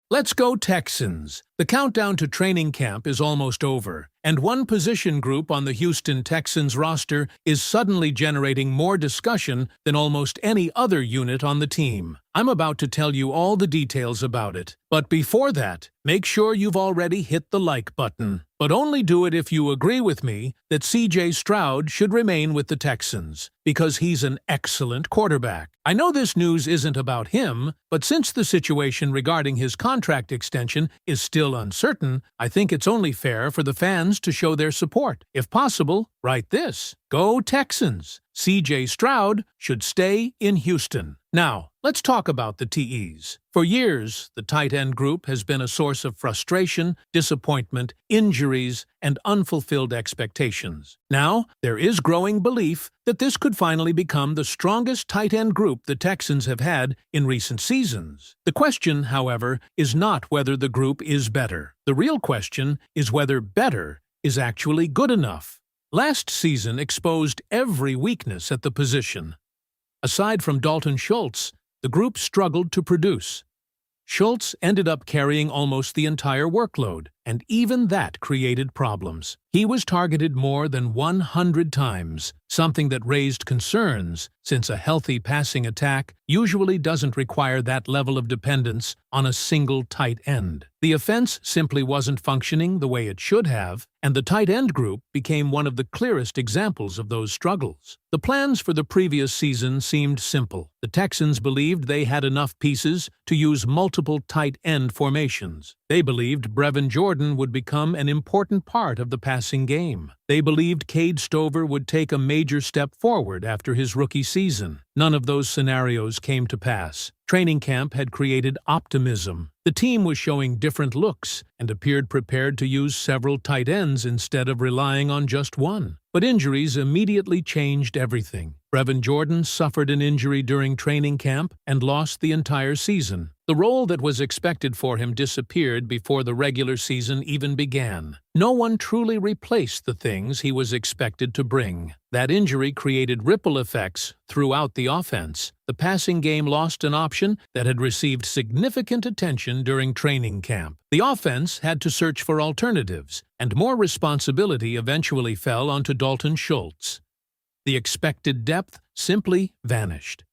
Let's go Texans! The countdown to training camp is almost over, and one position group on the Houston Texans roster is suddenly generating more discussion than almost any other unit on the team. I'm about to tell you all the details about it, but before that, make sure you've already hit the like button. But only do it if you agree with me that CJ Stroud should remain with the Texans, because he's an excellent quarterback. I know this news isn't about him, but since the situation regarding his contract extension is still uncertain, I think it's only fair for the fans to show their support. If possible, write this: Go Texans! CJ Stroud should stay in Houston. Now, let's talk about the TEs. For years, the tight end group has been a source of frustration, disappointment, injuries, and unfulfilled expectations. Now, there is growing belief that this could finally become the strongest tight end group the Texans have had in recent seasons. The question, however, is not whether the group is better. The real question is whether better is actually good enough. Last season exposed every weakness at the position. Aside from Dalton Schultz, the group struggled to produce. Schultz ended up carrying almost the entire workload, and even that created problems. He was targeted more than 100 times, something that raised concerns, since a healthy passing attack usually doesn't require that level of dependence on a single tight end. The offense simply wasn't functioning the way it should have, and the tight end group became one of the clearest examples of those struggles. The plans for the previous season seemed simple. The Texans believed they had enough pieces to use multiple tight end formations. They believed Brevin Jordan would become an important part of the passing game. They believed Cade Stover would take a major step forward after his rookie season. None of those scenarios came to pass. Training camp had created optimism. The team was showing different looks and appeared prepared to use several tight ends instead of relying on just one. But injuries immediately changed everything. Brevin Jordan suffered an injury during training camp and lost the entire season. The role that was expected for him disappeared before the regular season even began. No one truly replaced the things he was expected to bring. That injury created ripple effects throughout the offense. The passing game lost an option that had received significant attention during training camp. The offense had to search for alternatives, and more responsibility eventually fell onto Dalton Schultz. The expected depth simply vanished.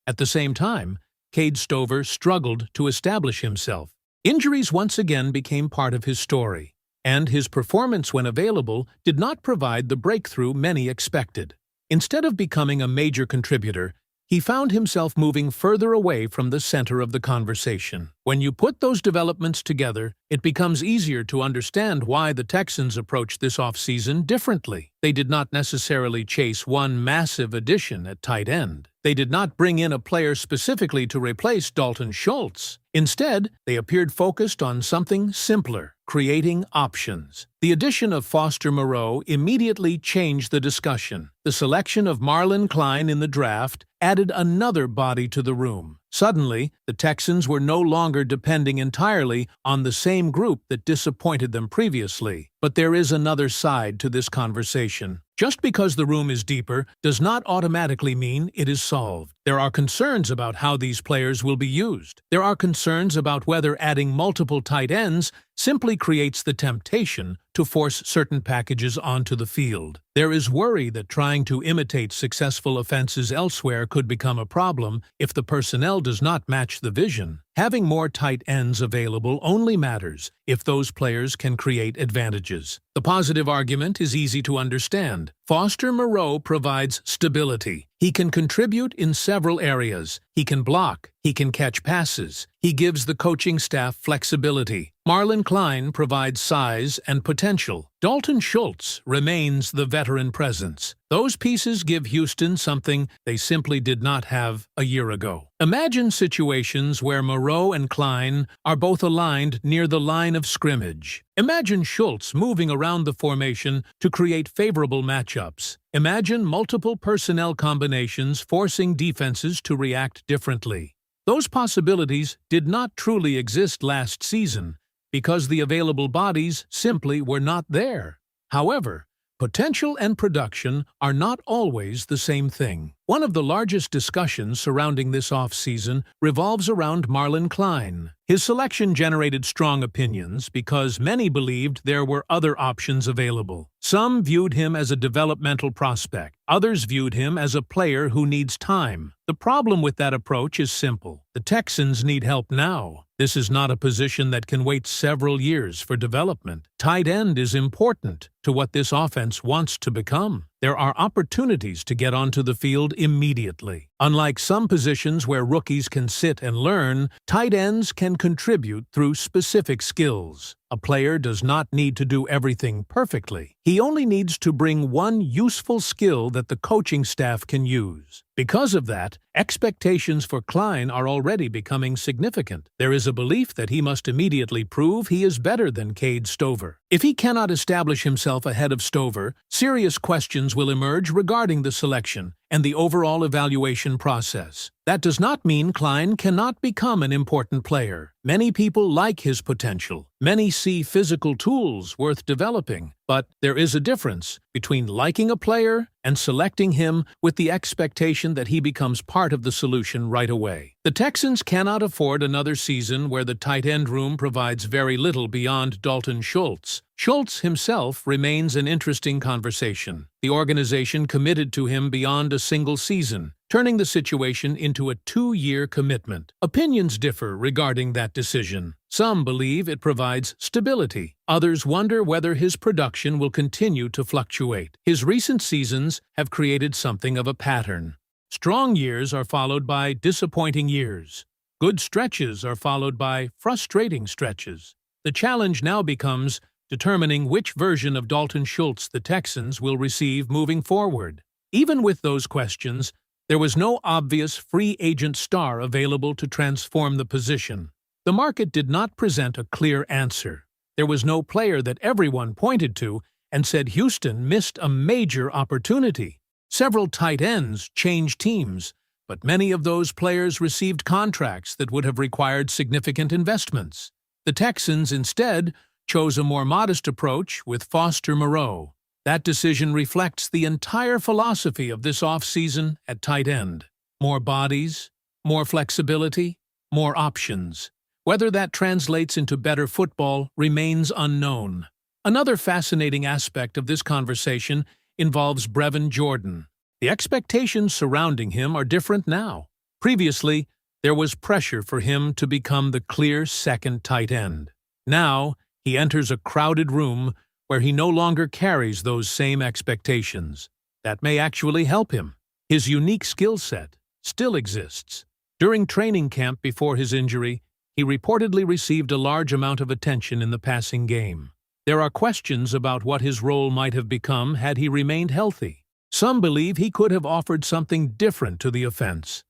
At the same time, Cade Stover struggled to establish himself. Injuries once again became part of his story, and his performance when available did not provide the breakthrough many expected. Instead of becoming a major contributor, he found himself moving further away from the center of the conversation. When you put those developments together, it becomes easier to understand why the Texans approached this offseason differently. They did not necessarily chase one massive addition at tight end. They did not bring in a player specifically to replace Dalton Schultz. Instead, they appeared focused on something simpler: creating options. The addition of Foster Moreau immediately changed the discussion. The selection of Marlon Klein in the draft added another body to the room. Suddenly, the Texans were no longer depending entirely on the same group that disappointed them previously. But there is another side to this conversation. Just because the room is deeper does not automatically mean it is solved. There are concerns about how these players will be used. There are concerns about whether adding multiple tight ends simply creates the temptation to force certain packages onto the field. There is worry that trying to imitate successful offenses elsewhere could become a problem if the personnel does not match the vision. Having more tight ends available only matters if those players can create advantages. The positive argument is easy to understand. Foster Moreau provides stability. He can contribute in several areas. He can block. He can catch passes. He gives the coaching staff flexibility. Marlon Klein provides size and potential. Dalton Schultz remains the veteran presence. Those pieces give Houston something they simply did not have a year ago. Imagine situations where Moreau and Klein are both aligned near the line of scrimmage. Imagine Schultz moving around the formation to create favorable matchups. Imagine multiple personnel combinations forcing defenses to react differently. Those possibilities did not truly exist last season because the available bodies simply were not there. However, potential and production are not always the same thing. One of the largest discussions surrounding this offseason revolves around Marlon Klein. His selection generated strong opinions because many believed there were other options available. Some viewed him as a developmental prospect. Others viewed him as a player who needs time. The problem with that approach is simple. The Texans need help now. This is not a position that can wait several years for development. Tight end is important to what this offense wants to become. There are opportunities to get onto the field immediately. Unlike some positions where rookies can sit and learn, tight ends can contribute through specific skills. A player does not need to do everything perfectly. He only needs to bring one useful skill that the coaching staff can use. Because of that, expectations for Klein are already becoming significant. There is a belief that he must immediately prove he is better than Cade Stover. If he cannot establish himself ahead of Stover, serious questions will emerge regarding the selection and the overall evaluation process. That does not mean Klein cannot become an important player. Many people like his potential. Many see physical tools worth developing. But there is a difference between liking a player and selecting him with the expectation that he becomes part of the solution right away. The Texans cannot afford another season where the tight end room provides very little beyond Dalton Schultz. Schultz himself remains an interesting conversation. The organization committed to him beyond a single season, turning the situation into a 2-year commitment. Opinions differ regarding that decision. Some believe it provides stability. Others wonder whether his production will continue to fluctuate. His recent seasons have created something of a pattern. Strong years are followed by disappointing years. Good stretches are followed by frustrating stretches. The challenge now becomes determining which version of Dalton Schultz the Texans will receive moving forward. Even with those questions, there was no obvious free agent star available to transform the position. The market did not present a clear answer. There was no player that everyone pointed to and said Houston missed a major opportunity. Several tight ends changed teams, but many of those players received contracts that would have required significant investments. The Texans instead chose a more modest approach with Foster Moreau. That decision reflects the entire philosophy of this offseason at tight end. More bodies, more flexibility, more options. Whether that translates into better football remains unknown. Another fascinating aspect of this conversation involves Brevin Jordan. The expectations surrounding him are different now. Previously, there was pressure for him to become the clear second tight end. Now, he enters a crowded room where he no longer carries those same expectations. That may actually help him. His unique skill set still exists. During training camp before his injury, he reportedly received a large amount of attention in the passing game. There are questions about what his role might have become had he remained healthy. Some believe he could have offered something different to the offense.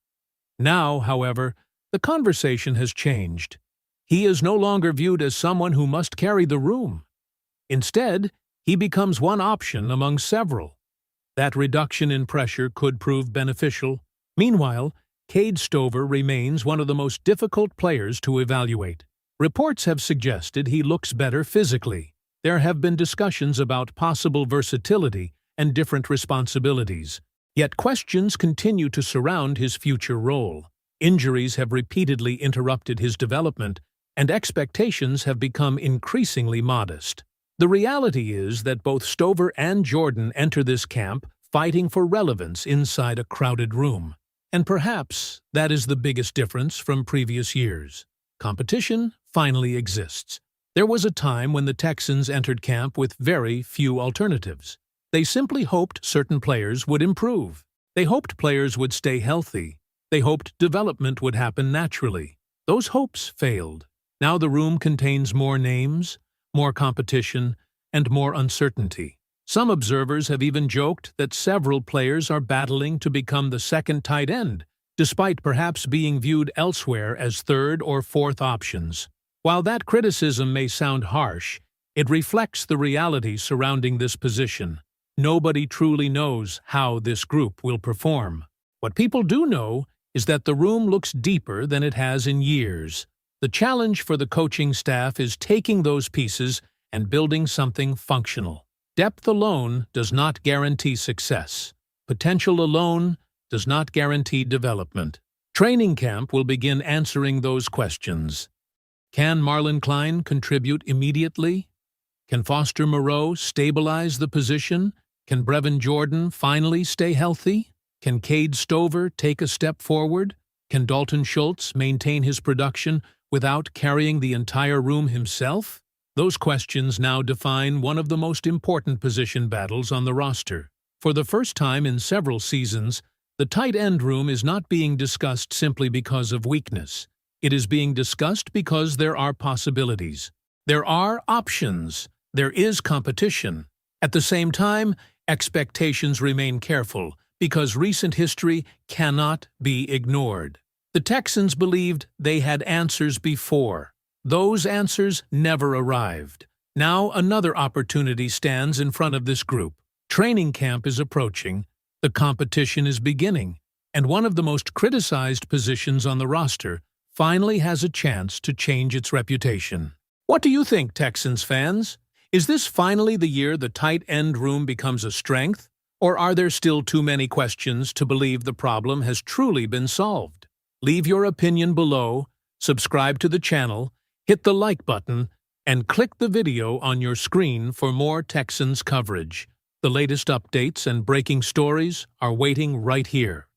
Now, however, the conversation has changed. He is no longer viewed as someone who must carry the room. Instead, he becomes one option among several. That reduction in pressure could prove beneficial. Meanwhile, Cade Stover remains one of the most difficult players to evaluate. Reports have suggested he looks better physically. There have been discussions about possible versatility and different responsibilities. Yet questions continue to surround his future role. Injuries have repeatedly interrupted his development, and expectations have become increasingly modest. The reality is that both Stover and Jordan enter this camp fighting for relevance inside a crowded room. And perhaps that is the biggest difference from previous years. Competition finally exists. There was a time when the Texans entered camp with very few alternatives. They simply hoped certain players would improve. They hoped players would stay healthy. They hoped development would happen naturally. Those hopes failed. Now the room contains more names, more competition, and more uncertainty. Some observers have even joked that several players are battling to become the second tight end, despite perhaps being viewed elsewhere as third or fourth options. While that criticism may sound harsh, it reflects the reality surrounding this position. Nobody truly knows how this group will perform. What people do know is that the room looks deeper than it has in years. The challenge for the coaching staff is taking those pieces and building something functional. Depth alone does not guarantee success. Potential alone does not guarantee development. Training camp will begin answering those questions. Can Marlon Klein contribute immediately? Can Foster Moreau stabilize the position? Can Brevin Jordan finally stay healthy? Can Cade Stover take a step forward? Can Dalton Schultz maintain his production without carrying the entire room himself? Those questions now define one of the most important position battles on the roster. For the first time in several seasons, the tight end room is not being discussed simply because of weakness. It is being discussed because there are possibilities. There are options. There is competition. At the same time, expectations remain careful because recent history cannot be ignored. The Texans believed they had answers before. Those answers never arrived. Now another opportunity stands in front of this group. Training camp is approaching, the competition is beginning, and one of the most criticized positions on the roster finally has a chance to change its reputation. What do you think, Texans fans? Is this finally the year the tight end room becomes a strength, or are there still too many questions to believe the problem has truly been solved? Leave your opinion below, subscribe to the channel, hit the like button, and click the video on your screen for more Texans coverage. The latest updates and breaking stories are waiting right here.